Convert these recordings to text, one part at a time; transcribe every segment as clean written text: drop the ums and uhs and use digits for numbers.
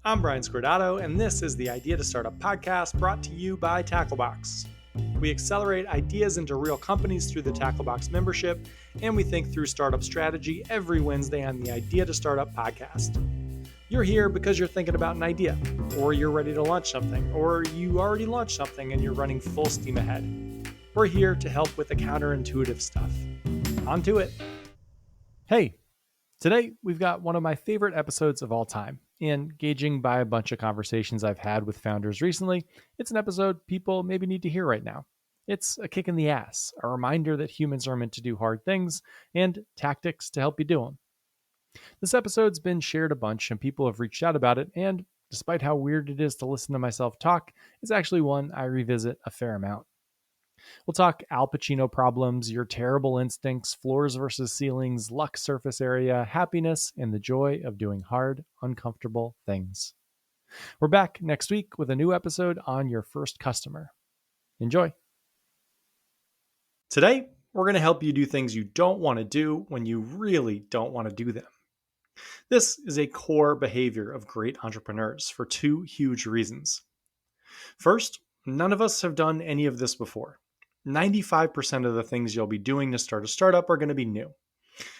I'm Brian Scordato, and this is the Idea to Startup podcast brought to you by Tacklebox. We accelerate ideas into real companies through the Tacklebox membership, and we think through startup strategy every Wednesday on the Idea to Startup podcast. You're here because you're thinking about an idea, or you're ready to launch something, or you already launched something and you're running full steam ahead. We're here to help with the counterintuitive stuff. On to it. Hey, today we've got one of my favorite episodes of all time. And gauging by a bunch of conversations I've had with founders recently, it's an episode people maybe need to hear right now. It's a kick in the ass, a reminder that humans are meant to do hard things, and tactics to help you do them. This episode's been shared a bunch, and people have reached out about it, and despite how weird it is to listen to myself talk, it's actually one I revisit a fair amount. We'll talk Al Pacino problems, your terrible instincts, floors versus ceilings, luck surface area, happiness, and the joy of doing hard, uncomfortable things. We're back next week with a new episode on your first customer. Enjoy. Today, we're going to help you do things you don't want to do when you really don't want to do them. This is a core behavior of great entrepreneurs for two huge reasons. First, none of us have done any of this before. 95% of the things you'll be doing to start a startup are going to be new.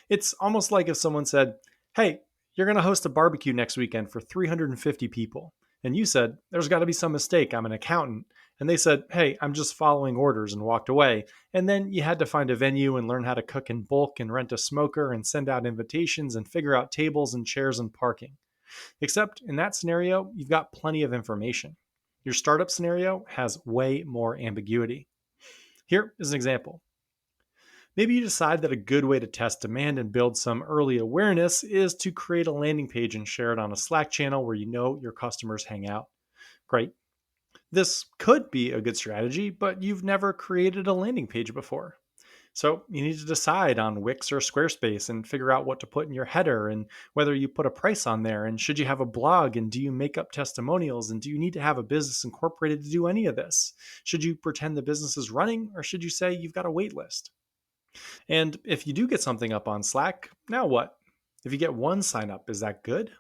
It's almost like if someone said, hey, you're going to host a barbecue next weekend for 350 people. And you said, there's got to be some mistake. I'm an accountant. And they said, hey, I'm just following orders, and walked away. And then you had to find a venue and learn how to cook in bulk and rent a smoker and send out invitations and figure out tables and chairs and parking. Except in that scenario, you've got plenty of information. Your startup scenario has way more ambiguity. Here is an example. Maybe you decide that a good way to test demand and build some early awareness is to create a landing page and share it on a Slack channel where you know your customers hang out. Great. This could be a good strategy, but you've never created a landing page before. So you need to decide on Wix or Squarespace and figure out what to put in your header and whether you put a price on there, and should you have a blog, and do you make up testimonials, and do you need to have a business incorporated to do any of this? Should you pretend the business is running, or should you say you've got a wait list? And if you do get something up on Slack, now what? If you get one sign up, is that good?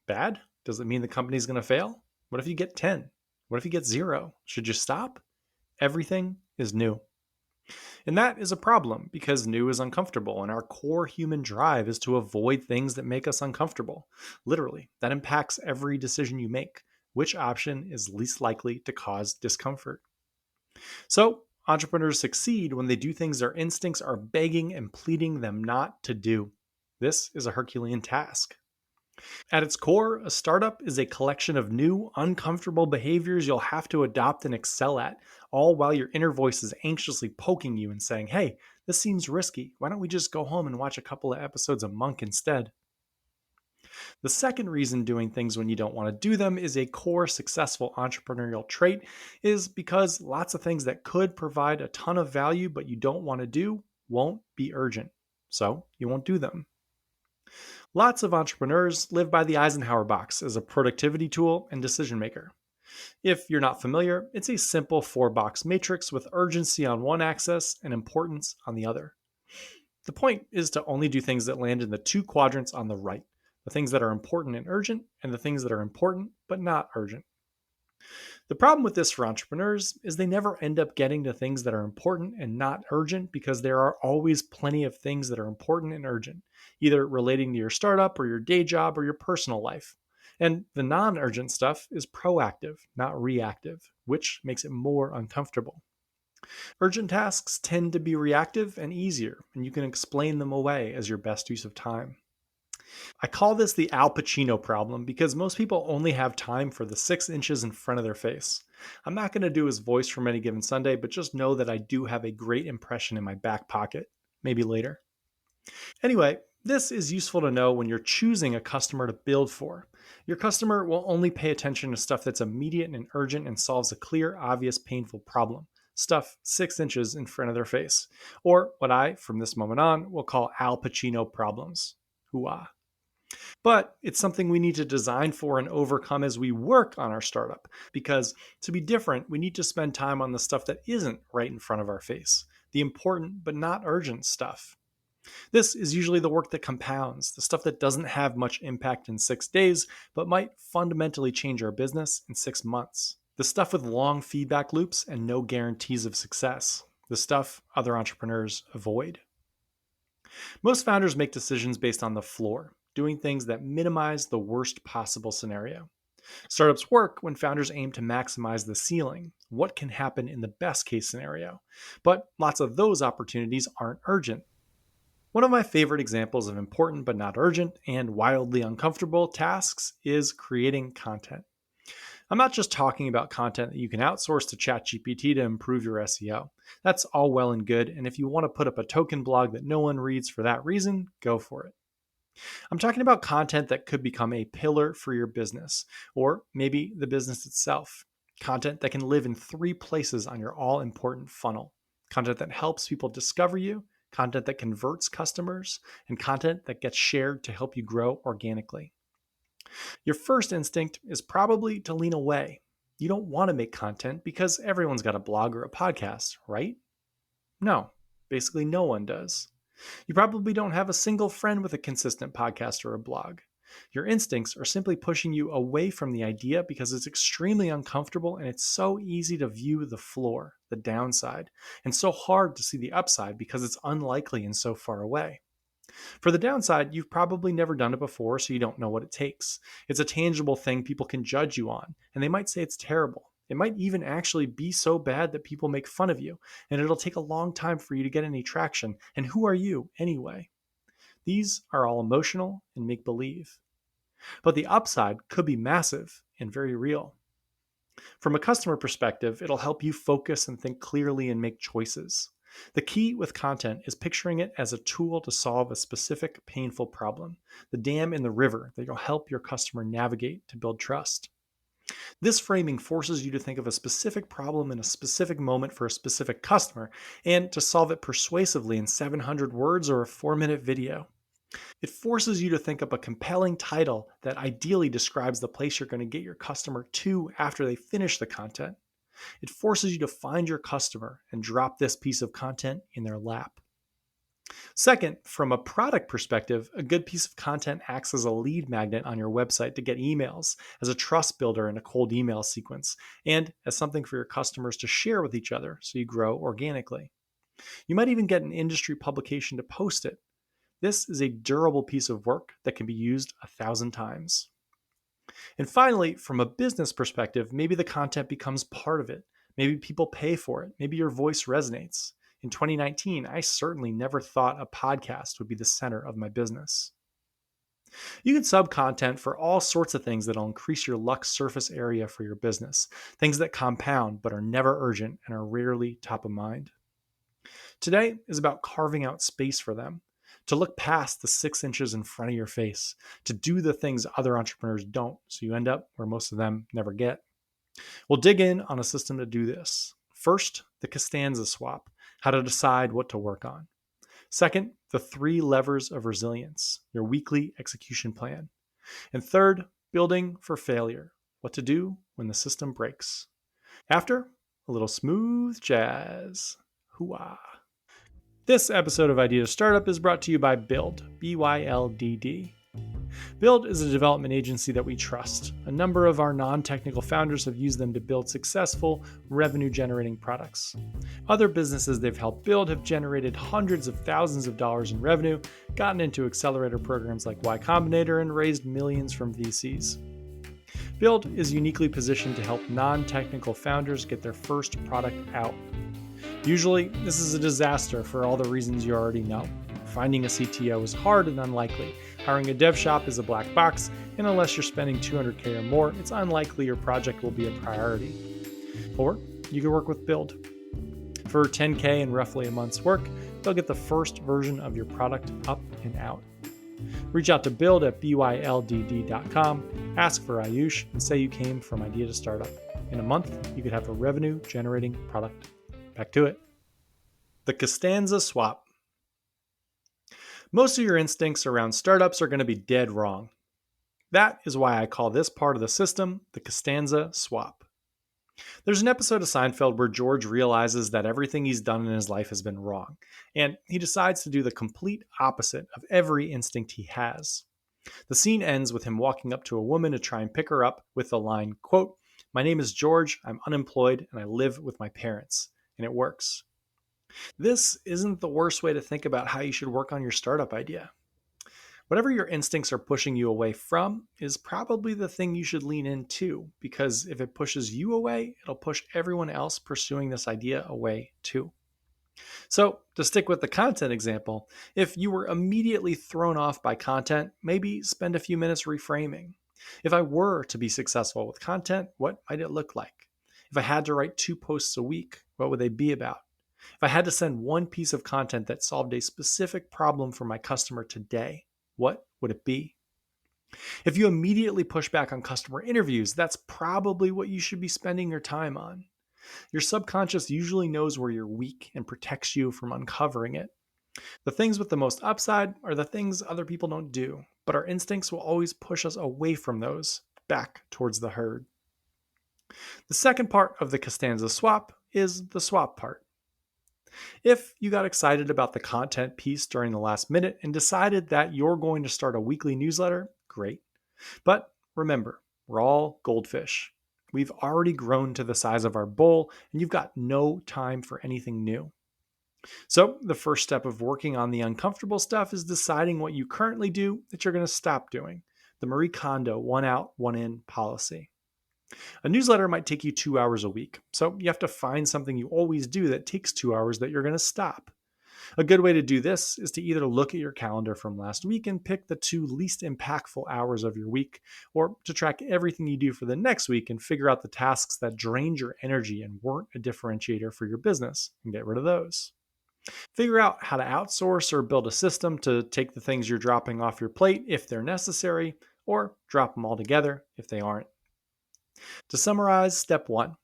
Bad? Does it mean the company's going to fail? What if you get 10? What if you get 0? Should you stop? Everything is new. And that is a problem because new is uncomfortable, and our core human drive is to avoid things that make us uncomfortable. Literally, that impacts every decision you make. Which option is least likely to cause discomfort? So, entrepreneurs succeed when they do things their instincts are begging and pleading them not to do. This is a Herculean task. At its core, a startup is a collection of new, uncomfortable behaviors you'll have to adopt and excel at, all while your inner voice is anxiously poking you and saying, hey, this seems risky. Why don't we just go home and watch a couple of episodes of Monk instead? The second reason doing things when you don't want to do them is a core successful entrepreneurial trait is because lots of things that could provide a ton of value but you don't want to do won't be urgent. So you won't do them. Lots of entrepreneurs live by the Eisenhower box as a productivity tool and decision maker. If you're not familiar, it's a simple 4-box matrix with urgency on one axis and importance on the other. The point is to only do things that land in the 2 quadrants on the right, the things that are important and urgent, and the things that are important but not urgent. The problem with this for entrepreneurs is they never end up getting to things that are important and not urgent because there are always plenty of things that are important and urgent, either relating to your startup or your day job or your personal life. And the non-urgent stuff is proactive, not reactive, which makes it more uncomfortable. Urgent tasks tend to be reactive and easier, and you can explain them away as your best use of time. I call this the Al Pacino problem because most people only have time for the 6 inches in front of their face. I'm not going to do his voice from any given Sunday, but just know that I do have a great impression in my back pocket. Maybe later. Anyway, this is useful to know when you're choosing a customer to build for. Your customer will only pay attention to stuff that's immediate and urgent and solves a clear, obvious, painful problem. Stuff 6 inches in front of their face. Or what I, from this moment on, will call Al Pacino problems. Hooah. But it's something we need to design for and overcome as we work on our startup, because to be different, we need to spend time on the stuff that isn't right in front of our face, the important but not urgent stuff. This is usually the work that compounds, the stuff that doesn't have much impact in 6 days, but might fundamentally change our business in 6 months. The stuff with long feedback loops and no guarantees of success. The stuff other entrepreneurs avoid. Most founders make decisions based on the floor, doing things that minimize the worst possible scenario. Startups work when founders aim to maximize the ceiling, what can happen in the best case scenario. But lots of those opportunities aren't urgent. One of my favorite examples of important but not urgent and wildly uncomfortable tasks is creating content. I'm not just talking about content that you can outsource to ChatGPT to improve your SEO. That's all well and good, and if you want to put up a token blog that no one reads for that reason, go for it. I'm talking about content that could become a pillar for your business, or maybe the business itself. Content that can live in 3 places on your all important funnel. Content that helps people discover you, content that converts customers, and content that gets shared to help you grow organically. Your first instinct is probably to lean away. You don't want to make content because everyone's got a blog or a podcast, right? No, basically no one does. You probably don't have a single friend with a consistent podcast or a blog. Your instincts are simply pushing you away from the idea because it's extremely uncomfortable and it's so easy to view the floor, the downside, and so hard to see the upside because it's unlikely and so far away. For the downside, you've probably never done it before, so you don't know what it takes. It's a tangible thing people can judge you on, and they might say it's terrible. It might even actually be so bad that people make fun of you, and it'll take a long time for you to get any traction. And who are you, anyway? These are all emotional and make believe. But the upside could be massive and very real. From a customer perspective, it'll help you focus and think clearly and make choices. The key with content is picturing it as a tool to solve a specific painful problem, the dam in the river that will help your customer navigate to build trust. This framing forces you to think of a specific problem in a specific moment for a specific customer and to solve it persuasively in 700 words or a 4-minute video. It forces you to think up a compelling title that ideally describes the place you're going to get your customer to after they finish the content. It forces you to find your customer and drop this piece of content in their lap. Second, from a product perspective, a good piece of content acts as a lead magnet on your website to get emails, as a trust builder in a cold email sequence, and as something for your customers to share with each other so you grow organically. You might even get an industry publication to post it. This is a durable piece of work that can be used 1,000 times. And finally, from a business perspective, maybe the content becomes part of it. Maybe people pay for it. Maybe your voice resonates. In 2019, I certainly never thought a podcast would be the center of my business. You can sub content for all sorts of things that'll increase your luck surface area for your business, things that compound but are never urgent and are rarely top of mind. Today is about carving out space for them, to look past the 6 inches in front of your face, to do the things other entrepreneurs don't, so you end up where most of them never get. We'll dig in on a system to do this. First, the Costanza Swap, how to decide what to work on. Second, the 3 levers of resilience, your weekly execution plan. And third, building for failure, what to do when the system breaks. After, a little smooth jazz. Hooah. This episode of Idea to Startup is brought to you by Build, BYLDD. Build is a development agency that we trust. A number of our non-technical founders have used them to build successful, revenue-generating products. Other businesses they've helped build have generated hundreds of thousands of dollars in revenue, gotten into accelerator programs like Y Combinator, and raised millions from VCs. Build is uniquely positioned to help non-technical founders get their first product out. Usually, this is a disaster for all the reasons you already know. Finding a CTO is hard and unlikely. Hiring a dev shop is a black box, and unless you're spending $200K or more, it's unlikely your project will be a priority. Or you can work with Build. For $10K and roughly a month's work, they'll get the first version of your product up and out. Reach out to Build at byld.com, ask for Ayush, and say you came from Idea to Startup. In a month, you could have a revenue-generating product. Back to it. The Costanza Swap. Most of your instincts around startups are going to be dead wrong. That is why I call this part of the system the Costanza Swap. There's an episode of Seinfeld where George realizes that everything he's done in his life has been wrong, and he decides to do the complete opposite of every instinct he has. The scene ends with him walking up to a woman to try and pick her up with the line, quote, "My name is George, I'm unemployed, and I live with my parents." And it works. This isn't the worst way to think about how you should work on your startup idea. Whatever your instincts are pushing you away from is probably the thing you should lean into, because if it pushes you away, it'll push everyone else pursuing this idea away too. So, to stick with the content example, if you were immediately thrown off by content, maybe spend a few minutes reframing. If I were to be successful with content, what might it look like? If I had to write 2 posts a week, what would they be about? If I had to send one piece of content that solved a specific problem for my customer today, what would it be? If you immediately push back on customer interviews, that's probably what you should be spending your time on. Your subconscious usually knows where you're weak and protects you from uncovering it. The things with the most upside are the things other people don't do, but our instincts will always push us away from those, back towards the herd. The second part of the Costanza Swap is the swap part. If you got excited about the content piece during the last minute and decided that you're going to start a weekly newsletter, great. But remember, we're all goldfish. We've already grown to the size of our bowl, and you've got no time for anything new. So, the first step of working on the uncomfortable stuff is deciding what you currently do that you're going to stop doing. The Marie Kondo one out, one in policy. A newsletter might take you 2 hours a week, so you have to find something you always do that takes 2 hours that you're going to stop. A good way to do this is to either look at your calendar from last week and pick the 2 least impactful hours of your week, or to track everything you do for the next week and figure out the tasks that drained your energy and weren't a differentiator for your business and get rid of those. Figure out how to outsource or build a system to take the things you're dropping off your plate if they're necessary, or drop them altogether if they aren't. To summarize, step 1.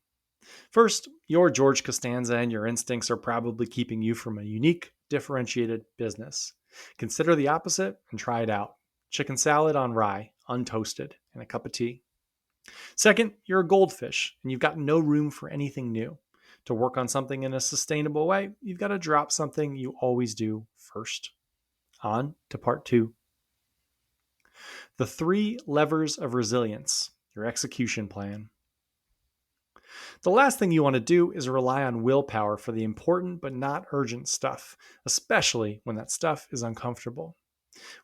First, your George Costanza and your instincts are probably keeping you from a unique, differentiated business. Consider the opposite and try it out. Chicken salad on rye, untoasted, and a cup of tea. Second, you're a goldfish and you've got no room for anything new. To work on something in a sustainable way, you've got to drop something you always do first. On to part 2. The 3 levers of resilience, your execution plan. The last thing you want to do is rely on willpower for the important but not urgent stuff, especially when that stuff is uncomfortable.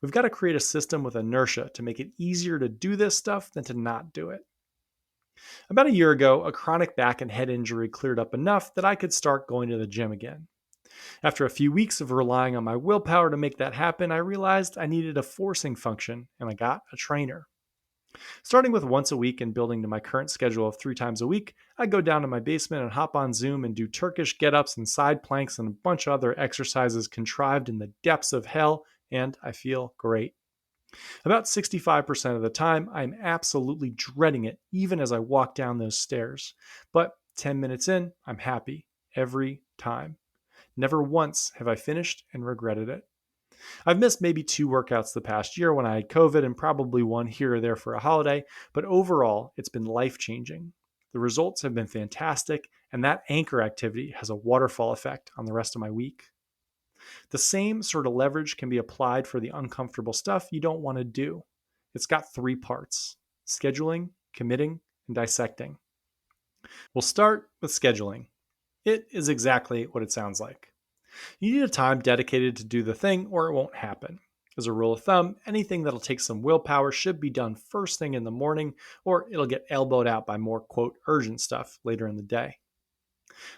We've got to create a system with inertia to make it easier to do this stuff than to not do it. About a year ago, a chronic back and head injury cleared up enough that I could start going to the gym again. After a few weeks of relying on my willpower to make that happen, I realized I needed a forcing function, and I got a trainer. Starting with once a week and building to my current schedule of 3 times a week, I go down to my basement and hop on Zoom and do Turkish get-ups and side planks and a bunch of other exercises contrived in the depths of hell, and I feel great. About 65% of the time, I'm absolutely dreading it, even as I walk down those stairs. But 10 minutes in, I'm happy. Every time. Never once have I finished and regretted it. I've missed maybe 2 workouts the past year when I had COVID and probably one here or there for a holiday, but overall, it's been life-changing. The results have been fantastic, and that anchor activity has a waterfall effect on the rest of my week. The same sort of leverage can be applied for the uncomfortable stuff you don't want to do. It's got 3 parts: scheduling, committing, and dissecting. We'll start with scheduling. It is exactly what it sounds like. You need a time dedicated to do the thing or it won't happen. As a rule of thumb, anything that'll take some willpower should be done first thing in the morning, or it'll get elbowed out by more, quote, urgent stuff later in the day.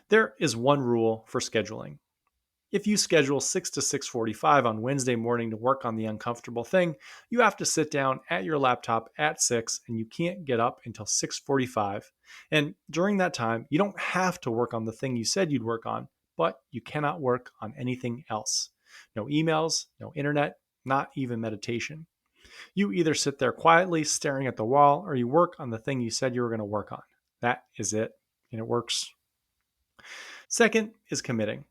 There is one rule for scheduling. If you schedule 6 to 6:45 on Wednesday morning to work on the uncomfortable thing, you have to sit down at your laptop at 6 and you can't get up until 6:45. And during that time, you don't have to work on the thing you said you'd work on, but you cannot work on anything else. No emails, no internet, not even meditation. You either sit there quietly staring at the wall or you work on the thing you said you were going to work on. That is it, and it works. Second is committing.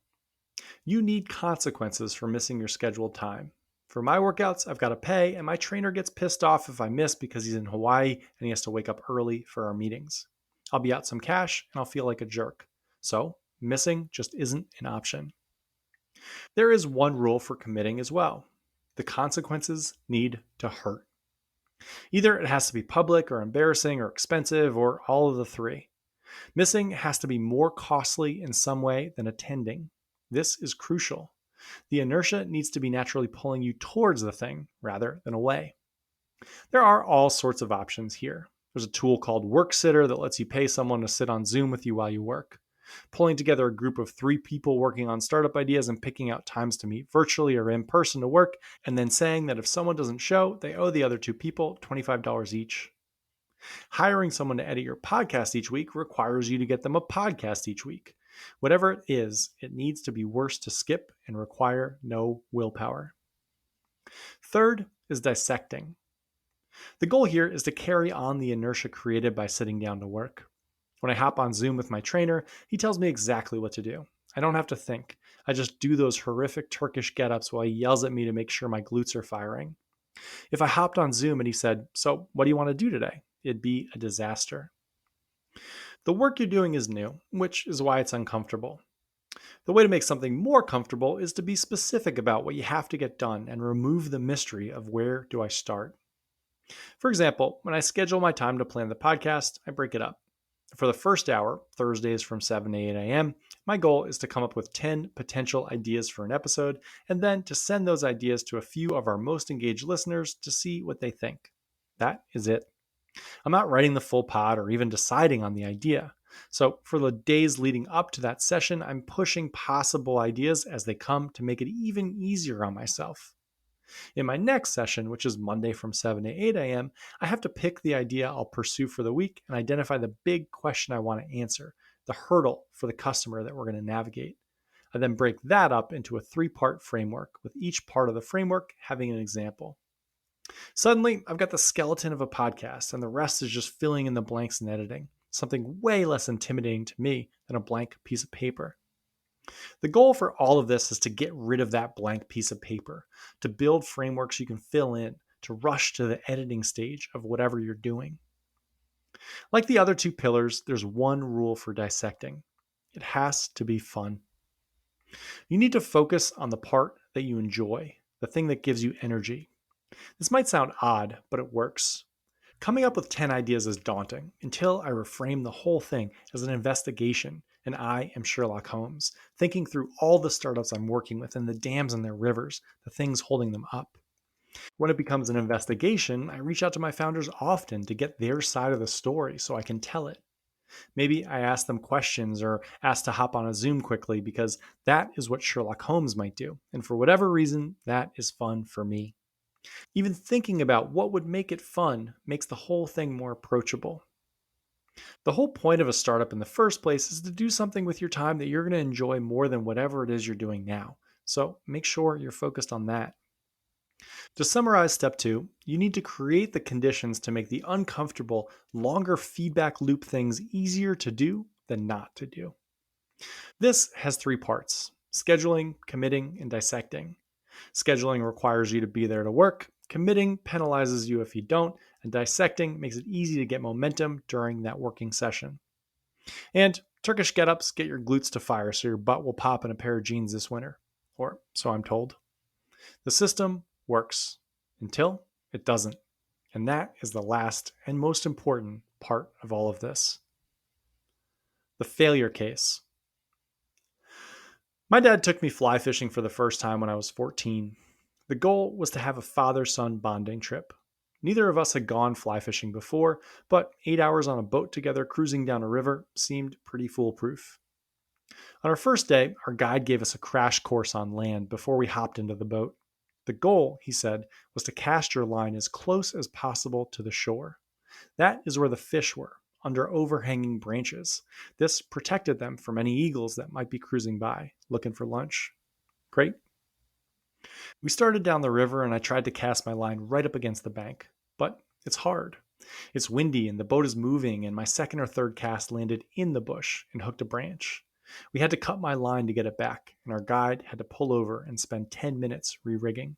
You need consequences for missing your scheduled time. For my workouts, I've got to pay, and my trainer gets pissed off if I miss because he's in Hawaii and he has to wake up early for our meetings. I'll be out some cash and I'll feel like a jerk. So, missing just isn't an option. There is one rule for committing as well: the consequences need to hurt. Either it has to be public or embarrassing or expensive or all of the three. Missing has to be more costly in some way than attending. This is crucial. The inertia needs to be naturally pulling you towards the thing rather than away. There are all sorts of options here. There's a tool called Worksitter that lets you pay someone to sit on Zoom with you while you work. Pulling together a group of 3 people working on startup ideas and picking out times to meet virtually or in person to work, and then saying that if someone doesn't show, they owe the other 2 people $25 each. Hiring someone to edit your podcast each week requires you to get them a podcast each week. Whatever it is, it needs to be worse to skip and require no willpower. Third is dissecting. The goal here is to carry on the inertia created by sitting down to work. When I hop on Zoom with my trainer, he tells me exactly what to do. I don't have to think. I just do those horrific Turkish get-ups while he yells at me to make sure my glutes are firing. If I hopped on Zoom and he said, "So, what do you want to do today?" it'd be a disaster. The work you're doing is new, which is why it's uncomfortable. The way to make something more comfortable is to be specific about what you have to get done and remove the mystery of where do I start. For example, when I schedule my time to plan the podcast, I break it up. For the first hour, Thursdays from 7 to 8 a.m., my goal is to come up with 10 potential ideas for an episode and then to send those ideas to a few of our most engaged listeners to see what they think. That is it. I'm not writing the full pod or even deciding on the idea. So for the days leading up to that session, I'm pushing possible ideas as they come to make it even easier on myself. In my next session, which is Monday from 7 to 8 a.m., I have to pick the idea I'll pursue for the week and identify the big question I want to answer, the hurdle for the customer that we're going to navigate. I then break that up into a 3-part framework, with each part of the framework having an example. Suddenly, I've got the skeleton of a podcast, and the rest is just filling in the blanks and editing, something way less intimidating to me than a blank piece of paper. The goal for all of this is to get rid of that blank piece of paper, to build frameworks you can fill in, to rush to the editing stage of whatever you're doing. Like the other 2 pillars, there's one rule for dissecting: it has to be fun. You need to focus on the part that you enjoy, the thing that gives you energy. This might sound odd, but it works. Coming up with 10 ideas is daunting until I reframe the whole thing as an investigation, and I am Sherlock Holmes, thinking through all the startups I'm working with and the dams and their rivers, the things holding them up. When it becomes an investigation, I reach out to my founders often to get their side of the story so I can tell it. Maybe I ask them questions or ask to hop on a Zoom quickly because that is what Sherlock Holmes might do, and for whatever reason, that is fun for me. Even thinking about what would make it fun makes the whole thing more approachable. The whole point of a startup in the first place is to do something with your time that you're going to enjoy more than whatever it is you're doing now. So make sure you're focused on that. To summarize step 2, you need to create the conditions to make the uncomfortable, longer feedback loop things easier to do than not to do. This has 3 parts: scheduling, committing, and dissecting. Scheduling requires you to be there to work, committing penalizes you if you don't, and dissecting makes it easy to get momentum during that working session. And Turkish get-ups get your glutes to fire so your butt will pop in a pair of jeans this winter. Or so I'm told. The system works until it doesn't. And that is the last and most important part of all of this. The failure case. My dad took me fly fishing for the first time when I was 14. The goal was to have a father-son bonding trip. Neither of us had gone fly fishing before, but 8 hours on a boat together cruising down a river seemed pretty foolproof. On our first day, our guide gave us a crash course on land before we hopped into the boat. The goal, he said, was to cast your line as close as possible to the shore. That is where the fish were, under overhanging branches. This protected them from any eagles that might be cruising by, looking for lunch. Great. We started down the river and I tried to cast my line right up against the bank, but it's hard. It's windy and the boat is moving, and my second or third cast landed in the bush and hooked a branch. We had to cut my line to get it back, and our guide had to pull over and spend 10 minutes re-rigging.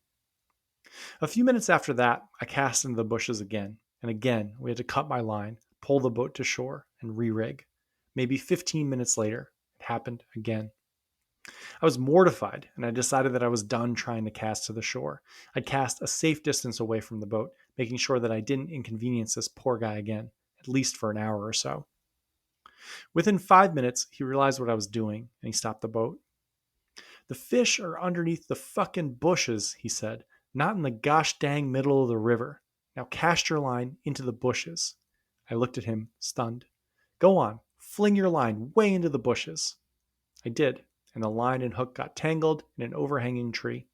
A few minutes after that, I cast into the bushes again, and again we had to cut my line, pull the boat to shore, and re-rig. Maybe 15 minutes later, it happened again. I was mortified, and I decided that I was done trying to cast to the shore. I'd cast a safe distance away from the boat, making sure that I didn't inconvenience this poor guy again, at least for an hour or so. Within 5 minutes, he realized what I was doing, and he stopped the boat. "The fish are underneath the fucking bushes," he said, "not in the gosh dang middle of the river. Now cast your line into the bushes." I looked at him, stunned. "Go on, fling your line way into the bushes." I did, and the line and hook got tangled in an overhanging tree.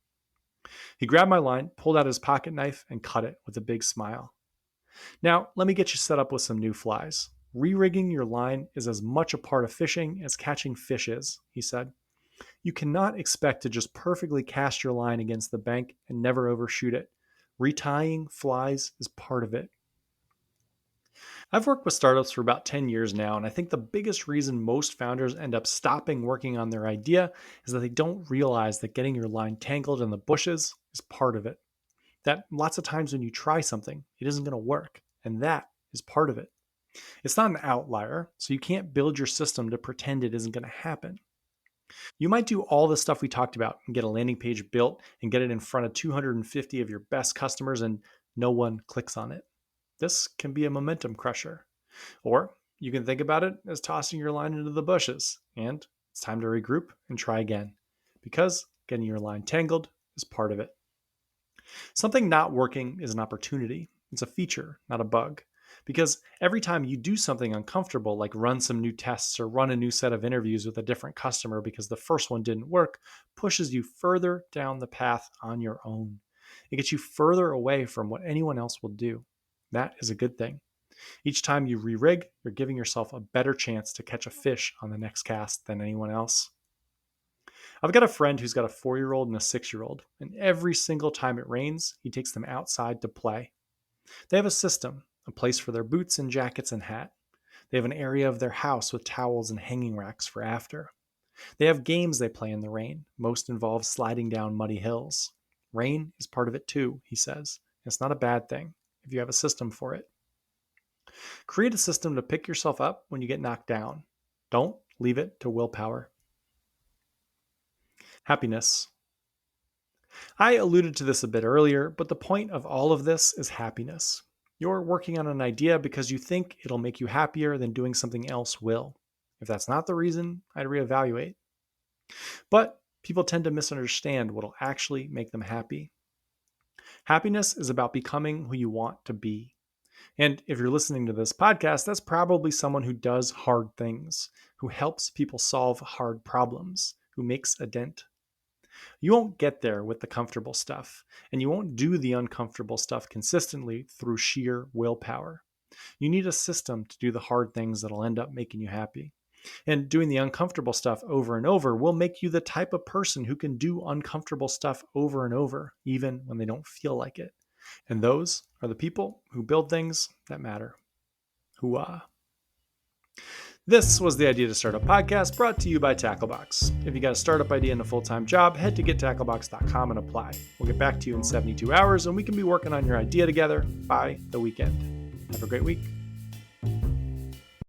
He grabbed my line, pulled out his pocket knife, and cut it with a big smile. "Now, let me get you set up with some new flies. Re-rigging your line is as much a part of fishing as catching fish is," he said. "You cannot expect to just perfectly cast your line against the bank and never overshoot it. Retying flies is part of it." I've worked with startups for about 10 years now, and I think the biggest reason most founders end up stopping working on their idea is that they don't realize that getting your line tangled in the bushes is part of it. That lots of times when you try something, it isn't going to work, and that is part of it. It's not an outlier, so you can't build your system to pretend it isn't going to happen. You might do all the stuff we talked about and get a landing page built and get it in front of 250 of your best customers, and no one clicks on it. This can be a momentum crusher. Or you can think about it as tossing your line into the bushes, and it's time to regroup and try again, because getting your line tangled is part of it. Something not working is an opportunity. It's a feature, not a bug. Because every time you do something uncomfortable, like run some new tests or run a new set of interviews with a different customer because the first one didn't work, pushes you further down the path on your own. It gets you further away from what anyone else will do. That is a good thing. Each time you re-rig, you're giving yourself a better chance to catch a fish on the next cast than anyone else. I've got a friend who's got a 4-year-old and a 6-year-old, and every single time it rains, he takes them outside to play. They have a system, a place for their boots and jackets and hat. They have an area of their house with towels and hanging racks for after. They have games they play in the rain. Most involve sliding down muddy hills. Rain is part of it too, he says. It's not a bad thing if you have a system for it. Create a system to pick yourself up when you get knocked down. Don't leave it to willpower. Happiness. I alluded to this a bit earlier, but the point of all of this is happiness. You're working on an idea because you think it'll make you happier than doing something else will. If that's not the reason, I'd reevaluate. But people tend to misunderstand what'll actually make them happy. Happiness is about becoming who you want to be. And if you're listening to this podcast, that's probably someone who does hard things, who helps people solve hard problems, who makes a dent. You won't get there with the comfortable stuff, and you won't do the uncomfortable stuff consistently through sheer willpower. You need a system to do the hard things that'll end up making you happy. And doing the uncomfortable stuff over and over will make you the type of person who can do uncomfortable stuff over and over, even when they don't feel like it. And those are the people who build things that matter. Hooah. This was the Idea to Startup podcast brought to you by Tacklebox. If you got a startup idea and a full-time job, head to gettacklebox.com and apply. We'll get back to you in 72 hours and we can be working on your idea together by the weekend. Have a great week.